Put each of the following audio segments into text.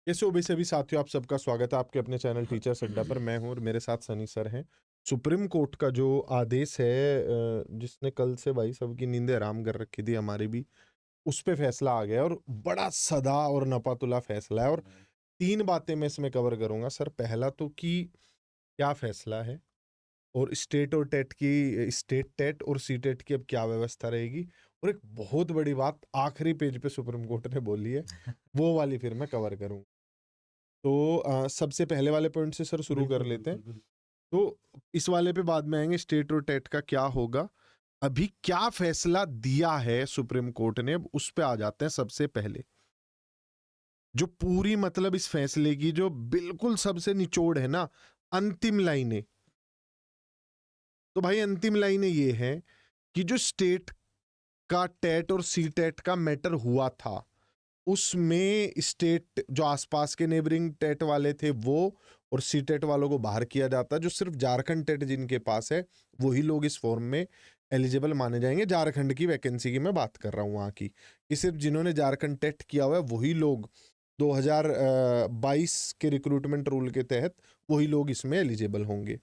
कैसे हो भाई सभी साथियों, आप सबका स्वागत है आपके अपने चैनल टीचर्स अड्डा पर। मैं हूं और मेरे साथ सनी सर हैं। सुप्रीम कोर्ट का जो आदेश है, जिसने कल से भाई सबकी नींदें हराम कर रखी थी, हमारी भी, उस पे फैसला आ गया और बड़ा सदा और नपातुला फैसला है। और तीन बातें मैं इसमें कवर करूंगा सर। पहला तो कि क्या फैसला है, और स्टेट टेट और सी टेट की अब क्या व्यवस्था रहेगी, और एक बहुत बड़ी बात आखिरी पेज पे सुप्रीम कोर्ट ने बोली है, वो वाली फिर मैं कवर करूंगा। तो सबसे पहले वाले पॉइंट से सर शुरू कर लेते हैं। तो इस वाले पे बाद में आएंगे, स्टेट और टेट का क्या होगा, अभी क्या फैसला दिया है सुप्रीम कोर्ट ने, अब उस पे आ जाते हैं। सबसे पहले जो पूरी मतलब इस फैसले की जो बिल्कुल सबसे निचोड़ है ना, अंतिम लाइनें, तो भाई अंतिम लाइनें ये है कि जो स्टेट का टेट और सी टेट का मैटर हुआ था, उसमें स्टेट जो आसपास के नेबरिंग टेट वाले थे वो, और सी टेट वालों को बाहर किया जाता। जो सिर्फ झारखंड टेट जिनके पास है वही लोग इस फॉर्म में एलिजिबल माने जाएंगे। झारखंड की वैकेंसी की मैं बात कर रहा हूँ वहाँ की, कि सिर्फ जिन्होंने झारखंड टेट किया हुआ है वही लोग 2022 के रिक्रूटमेंट रूल के तहत वही लोग इसमें एलिजिबल होंगे।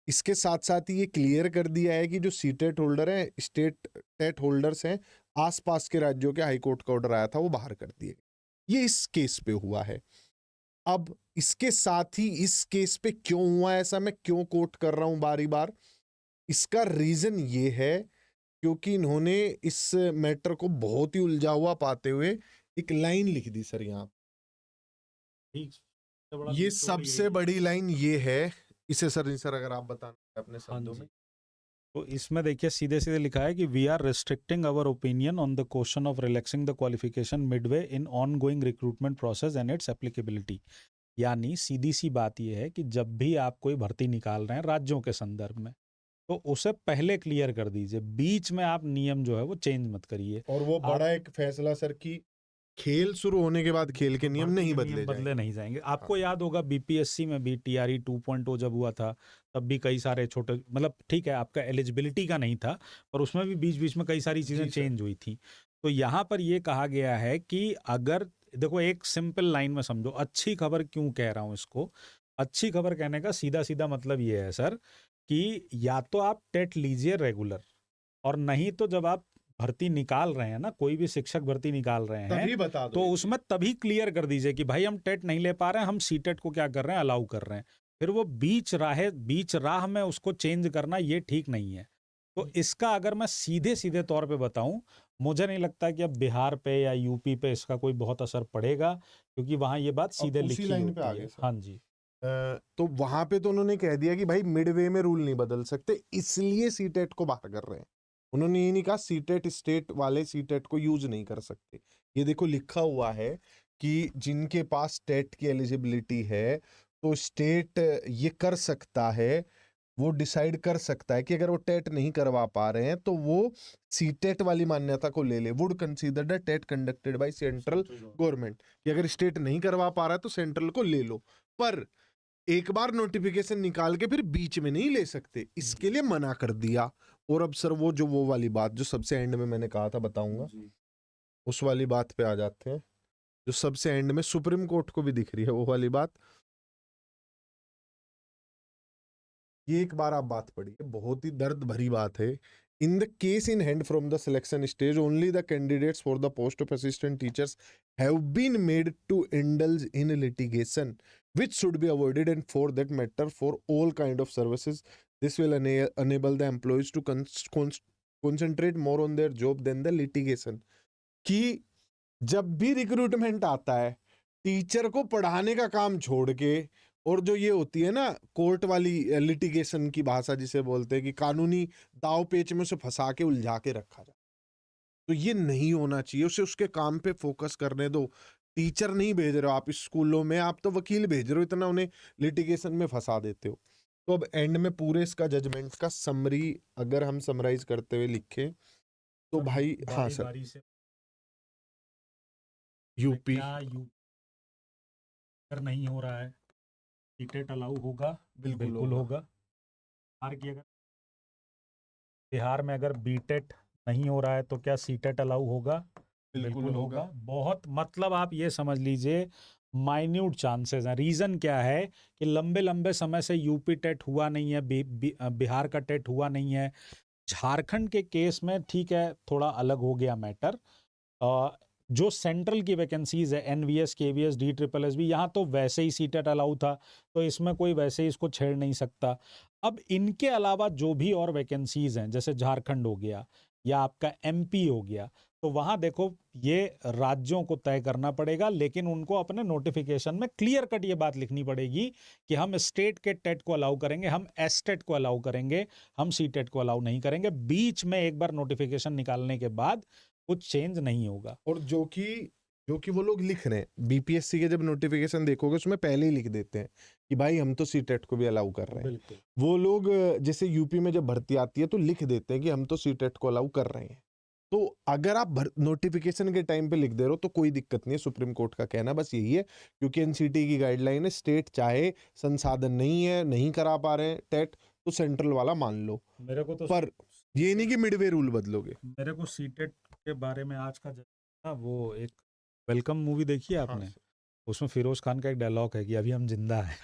इसके साथ साथ ही ये क्लियर कर दिया है कि जो सी टेट होल्डर हैं, स्टेट टेट होल्डर्स हैं, आसपास के राज्यों के हाई कोर्ट का ऑर्डर आया था वो बाहर कर दिए गए। ये इस केस पे हुआ है। अब इसके साथ ही इस केस पे क्यों हुआ ऐसा, मैं क्यों कोट कर रहा हूं बारी बार, इसका रीजन ये है क्योंकि इन्होंने इस मैटर को बहुत ही उलझा हुआ पाते हुए एक लाइन लिख दी सर यहाँ। ठीक, सबसे बड़ा ये निचोड़ सबसे यही है। बड़ी लाइन ये है। इसे सर अगर आप बताना अपने हाँ शब्दों में। जी। तो इसमें देखिए सीधे सीधे लिखा है कि we are restricting our opinion on the question of relaxing the qualification midway in ongoing recruitment process and its applicability. यानी सीधी सी बात यह है कि जब भी आप कोई भर्ती निकाल रहे हैं राज्यों के संदर्भ में, तो उसे पहले क्लियर कर दीजिए, बीच में आप नियम जो है वो चेंज मत करिए। और वो आप बड़ा एक फैसला सर कि खेल शुरू होने के बाद खेल के नियम भर्ती नहीं के नियम बदले बदले जाएंगे। नहीं जाएंगे। हाँ। आपको याद होगा बीपीएससी में भी टीआरई 2.0 जब हुआ था, तब भी कई सारे छोटे, मतलब ठीक है आपका एलिजिबिलिटी का नहीं था, पर उसमें भी बीच बीच में कई सारी चीज़ें जी सर। चेंज हुई थी। तो यहाँ पर ये कहा गया है कि अगर देखो, एक सिंपल लाइन में समझो, अच्छी खबर क्यों कह रहा हूँ इसको। अच्छी खबर कहने का सीधा सीधा मतलब ये है सर कि या तो आप टेट लीजिए रेगुलर, और नहीं तो जब आप भर्ती निकाल रहे हैं ना, कोई भी शिक्षक भर्ती निकाल रहे हैं, तभी बता दो तो ये चीज। उसमें तभी क्लियर कर दीजिए कि भाई हम टेट नहीं ले पा रहे हैं, हम सी टेट को क्या कर रहे हैं, अलाउ कर रहे हैं। फिर वो बीच राह में उसको चेंज करना ये ठीक नहीं है। तो इसका अगर मैं सीधे सीधे तौर पे बताऊं, मुझे नहीं लगता कि अब बिहार पे या यूपी पे इसका कोई बहुत असर पड़ेगा, क्योंकि वहां ये बात अब सीधे उसी लिखी लाइन पे आ होती गए है। सर। हाँ जी। तो वहां पे तो उन्होंने कह दिया कि भाई मिडवे में रूल नहीं बदल सकते, इसलिए सीटेट को बाहर कर रहे हैं। उन्होंने ये नहीं कहा सीटेट स्टेट वाले सीटेट को यूज नहीं कर सकते। ये देखो लिखा हुआ है कि जिनके पास टेट की एलिजिबिलिटी है तो स्टेट ये कर सकता है, वो डिसाइड कर सकता है कि अगर वो टेट नहीं करवा पा रहे हैं तो वो सीटेट वाली मान्यता को ले ले। Would consider the TET conducted by central government, कि अगर स्टेट नहीं करवा पा रहा है तो सेंट्रल को ले लो, पर एक बार नोटिफिकेशन निकाल के फिर बीच में नहीं ले सकते, इसके लिए मना कर दिया। और अब सर वो वाली बात जो सबसे एंड में मैंने कहा था बताऊंगा, उस वाली बात पे आ जाते हैं जो सबसे एंड में सुप्रीम कोर्ट को भी दिख रही है वो वाली बात। ये एक बार आप बात पढ़िए, बहुत ही दर्द भरी बात है। In the case in hand from the selection stage only the candidates for the post of assistant teachers have been made to indulge in litigation which should be avoided, and for that matter for all kind of services this will enable the employees to concentrate more on their job than the litigation। कि जब भी recruitment आता है, teacher को पढ़ाने का काम छोड़ के, और जो ये होती है ना कोर्ट वाली लिटिगेशन की भाषा जिसे बोलते हैं, कि कानूनी दाव पेच में उसे फंसा के उलझा के रखा जाए, तो ये नहीं होना चाहिए। उसे उसके काम पे फोकस करने दो। टीचर नहीं भेज रहे हो आप स्कूलों में, आप तो वकील भेज रहे हो, इतना उन्हें लिटिगेशन में फंसा देते हो। तो अब एंड में पूरे इसका जजमेंट का समरी अगर हम समराइज करते हुए लिखें तो भाई, हाँ बारी सर, बारी से यूपी। क्या यू अगर नहीं हो रहा है, सी टेट अलाउ होगा? बिल्कुल बिल्कुल होगा। होगा। बिहार की अगर बिहार में अगर बीटेट नहीं हो रहा है तो क्या सीटेट अलाउ होगा? बिल्कुल बिल्कुल होगा। होगा। बहुत मतलब आप ये समझ लीजिए, माइन्यूट चांसेस हैं। रीजन क्या है कि लंबे लंबे समय से यूपी टेट हुआ नहीं है, बिहार का टेट हुआ नहीं है। झारखंड के केस में ठीक है, थोड़ा अलग हो गया मैटर। जो सेंट्रल की वैकेंसीज है, NVS, KVS, D triple S B, यहाँ तो वैसे ही सीटेट अलाउ था, तो इसमें कोई वैसे ही इसको छेड़ नहीं सकता। अब इनके अलावा जो भी और वैकेंसीज हैं, जैसे झारखंड हो गया या आपका एमपी हो गया, तो वहां देखो ये राज्यों को तय करना पड़ेगा, लेकिन उनको अपने नोटिफिकेशन में क्लियर कट ये बात लिखनी पड़ेगी कि हम स्टेट के टेट को अलाउ करेंगे, हम एस टेट को अलाउ करेंगे, हम सी टेट को अलाउ नहीं करेंगे। बीच में एक बार नोटिफिकेशन निकालने के बाद कुछ चेंज नहीं होगा। और जो कि वो लोग लिख रहे हैं, बीपीएससी के जब नोटिफिकेशन देखोगे उसमें पहले ही लिख देते हैं कि भाई हम तो सीटेट को भी अलाउ कर रहे हैं। बिल्कुल। वो लोग जैसे यूपी में जब भर्ती आती है तो लिख देते हैं कि हम तो सीटेट को अलाउ कर रहे हैं। तो अगर आप नोटिफिकेशन के टाइम पे लिख दे रहे हो तो कोई दिक्कत नहीं है। सुप्रीम कोर्ट का कहना बस यही है, क्योंकि एनसीटी की गाइडलाइन है, स्टेट चाहे संसाधन नहीं है, नहीं करा पा रहे हैं टेट, तो सेंट्रल वाला मान लो। मेरे को तो पर ये नहीं कि मिडवे रूल बदलोगे। मेरे को सीटेट के बारे में आज का ना, वो एक वेलकम मूवी देखी है आपने? हाँ, उसमें फिरोज खान का एक डायलॉग है कि अभी हम जिंदा हैं।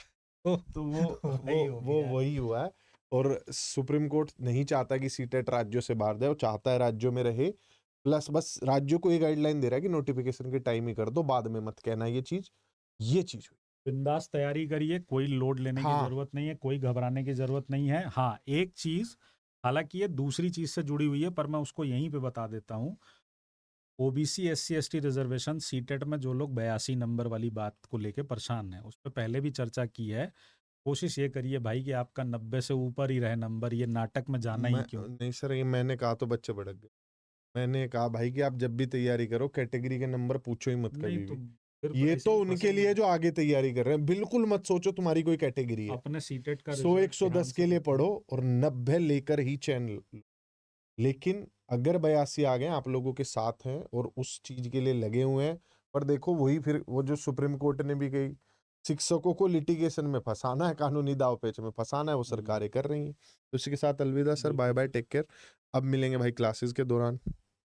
तो वो वही हुआ है। और सुप्रीम कोर्ट नहीं चाहता कि सीटेट राज्यों से बाहर जाए, वो चाहता है राज्यों में रहे। प्लस बस राज्यों को ये गाइडलाइन दे रहा है कि नोटिफिकेशन के टाइम ही कर दो, बाद में मत कहना ये चीज हुई। बिंदास तैयारी करिए, कोई लोड लेने की हाँ, जरूरत नहीं है, कोई घबराने की जरूरत नहीं है। हाँ, एक चीज, हालांकि ये दूसरी चीज से जुड़ी हुई है, पर मैं उसको यहीं पे बता देता हूँ। OBC SC ST reservation CTET में जो लोग 82 नंबर वाली बात को लेके परेशान हैं, उस पर पहले भी चर्चा की है। कोशिश ये करिए भाई कि आपका 90 से ऊपर ही रहे नंबर, ये नाटक में जाना ही क्यों। नहीं सर, ये मैंने कहा तो बच्चे भड़क गए। मैंने कहा भाई कि आप जब भी तैयारी करो कैटेगरी के नंबर पूछो ही मत नहीं कभी तो भी। फिर ये ऐसे तो ही उनके फंसेंगे। लिए जो आगे तैयारी कर रहे हैं, बिल्कुल मत सोचो तुम्हारी कोई कैटेगरी है। अपने सीटेट का 100 रिजल्ट 110 के लिए पढ़ो और 90 लेकर ही चैन लो। लेकिन अगर 82 आ गए, आप लोगों के साथ हैं और उस चीज के लिए लगे हुए हैं। पर देखो वही फिर वो जो सुप्रीम कोर्ट ने भी कही, शिक्षकों को लिटिगेशन में फंसाना है, कानूनी दाव पेच में फंसाना है, वो सरकारें कर रही हैं। तो इसी के साथ अलविदा sir, bye bye, take care. अब मिलेंगे भाई क्लासेस के दौरान।